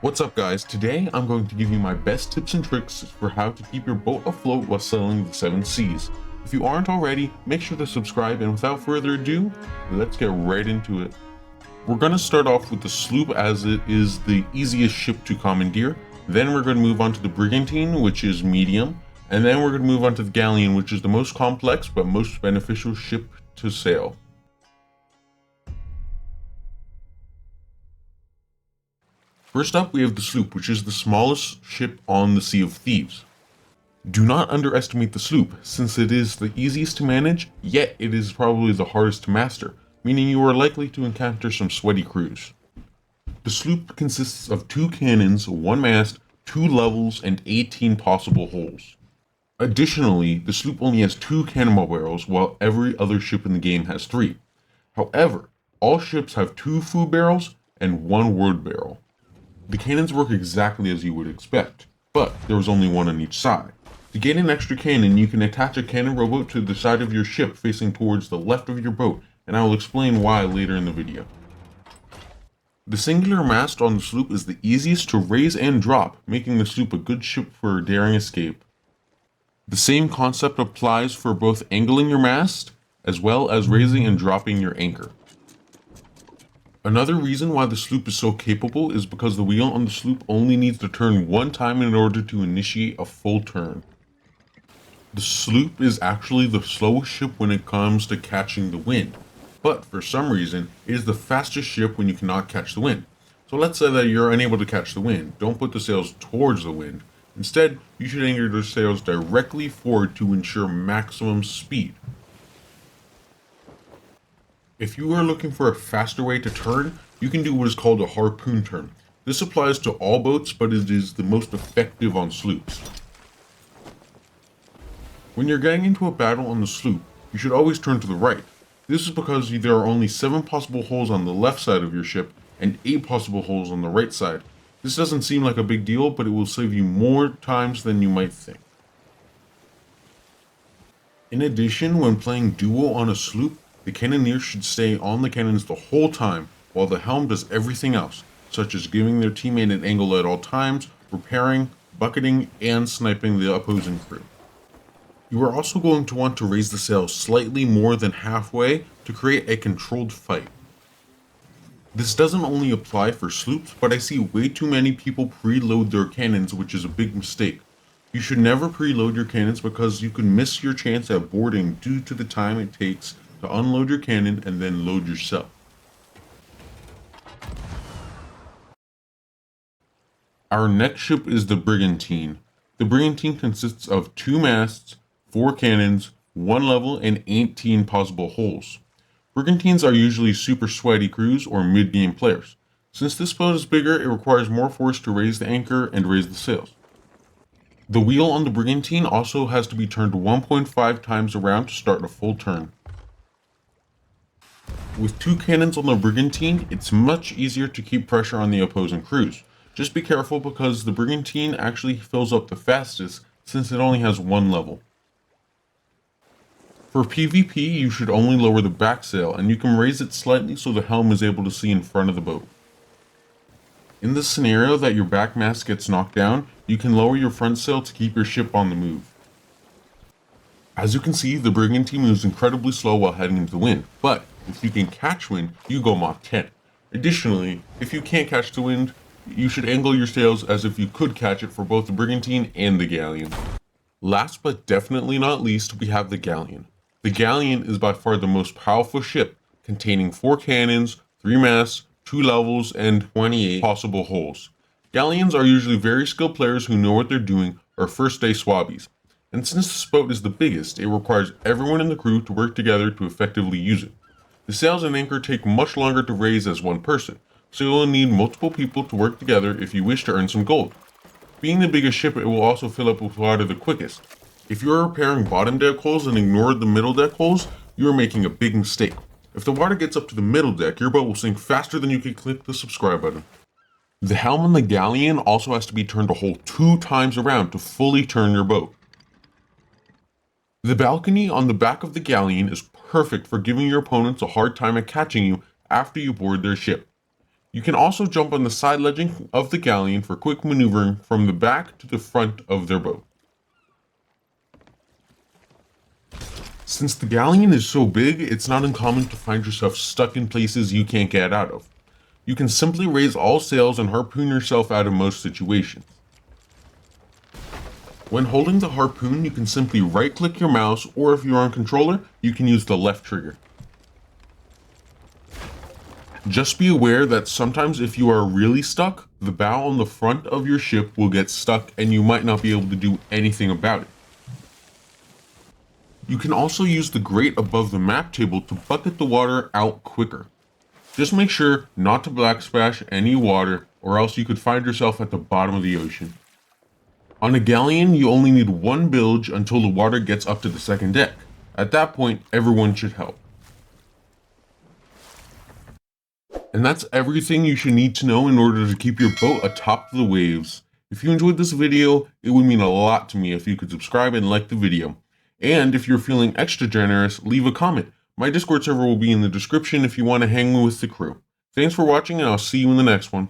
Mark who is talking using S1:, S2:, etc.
S1: What's up guys, today I'm going to give you my best tips and tricks for how to keep your boat afloat while sailing the 7 seas. If you aren't already, make sure to subscribe, and without further ado, let's get right into it. We're going to start off with the sloop, as it is the easiest ship to commandeer. Then we're going to move on to the brigantine, which is medium, and then we're going to move on to the galleon, which is the most complex but most beneficial ship to sail. First up, we have the sloop, which is the smallest ship on the Sea of Thieves. Do not underestimate the sloop, since it is the easiest to manage, yet it is probably the hardest to master, meaning you are likely to encounter some sweaty crews. The sloop consists of 2 cannons, 1 mast, 2 levels, and 18 possible holes. Additionally, the sloop only has 2 cannonball barrels, while every other ship in the game has 3. However, all ships have 2 food barrels and 1 wood barrel. The cannons work exactly as you would expect, but there is only 1 on each side. To get an extra cannon, you can attach a cannon rowboat to the side of your ship facing towards the left of your boat, and I will explain why later in the video. The singular mast on the sloop is the easiest to raise and drop, making the sloop a good ship for a daring escape. The same concept applies for both angling your mast, as well as raising and dropping your anchor. Another reason why the sloop is so capable is because the wheel on the sloop only needs to turn 1 time in order to initiate a full turn. The sloop is actually the slowest ship when it comes to catching the wind, but for some reason, it is the fastest ship when you cannot catch the wind. So let's say that you're unable to catch the wind. Don't put the sails towards the wind. Instead, you should anchor the sails directly forward to ensure maximum speed. If you are looking for a faster way to turn, you can do what is called a harpoon turn. This applies to all boats, but it is the most effective on sloops. When you're getting into a battle on the sloop, you should always turn to the right. This is because there are only 7 possible holes on the left side of your ship and 8 possible holes on the right side. This doesn't seem like a big deal, but it will save you more times than you might think. In addition, when playing duo on a sloop, the cannoneer should stay on the cannons the whole time, while the helm does everything else, such as giving their teammate an angle at all times, repairing, bucketing, and sniping the opposing crew. You are also going to want to raise the sails slightly more than halfway to create a controlled fight. This doesn't only apply for sloops, but I see way too many people preload their cannons, which is a big mistake. You should never preload your cannons because you can miss your chance at boarding due to the time it takes to unload your cannon and then load yourself. Our next ship is the brigantine. The brigantine consists of 2 masts, 4 cannons, 1 level, and 18 possible holes. Brigantines are usually super sweaty crews or mid-game players. Since this boat is bigger, it requires more force to raise the anchor and raise the sails. The wheel on the brigantine also has to be turned 1.5 times around to start a full turn. With 2 cannons on the brigantine, it's much easier to keep pressure on the opposing crews. Just be careful because the brigantine actually fills up the fastest since it only has 1 level. For PvP, you should only lower the back sail, and you can raise it slightly so the helm is able to see in front of the boat. In the scenario that your back mast gets knocked down, you can lower your front sail to keep your ship on the move. As you can see, the brigantine moves incredibly slow while heading into the wind, but if you can catch wind, you go Mach 10. Additionally, if you can't catch the wind, you should angle your sails as if you could catch it for both the brigantine and the galleon. Last but definitely not least, we have the galleon. The galleon is by far the most powerful ship, containing 4 cannons, 3 masts, 2 levels, and 28 possible holes. Galleons are usually very skilled players who know what they're doing, or first-day swabbies. And since this boat is the biggest, it requires everyone in the crew to work together to effectively use it. The sails and anchor take much longer to raise as one person, so you will need multiple people to work together if you wish to earn some gold. Being the biggest ship, it will also fill up with water the quickest. If you are repairing bottom deck holes and ignore the middle deck holes, you are making a big mistake. If the water gets up to the middle deck, your boat will sink faster than you can click the subscribe button. The helm on the galleon also has to be turned a whole 2 times around to fully turn your boat. The balcony on the back of the galleon is perfect for giving your opponents a hard time at catching you after you board their ship. You can also jump on the side ledging of the galleon for quick maneuvering from the back to the front of their boat. Since the galleon is so big, it's not uncommon to find yourself stuck in places you can't get out of. You can simply raise all sails and harpoon yourself out of most situations. When holding the harpoon, you can simply right-click your mouse, or if you're on controller, you can use the left trigger. Just be aware that sometimes if you are really stuck, the bow on the front of your ship will get stuck and you might not be able to do anything about it. You can also use the grate above the map table to bucket the water out quicker. Just make sure not to backsplash any water, or else you could find yourself at the bottom of the ocean. On a galleon, you only need one bilge until the water gets up to the second deck. At that point, everyone should help. And that's everything you should need to know in order to keep your boat atop the waves. If you enjoyed this video, it would mean a lot to me if you could subscribe and like the video. And if you're feeling extra generous, leave a comment. My Discord server will be in the description if you want to hang with the crew. Thanks for watching, and I'll see you in the next one.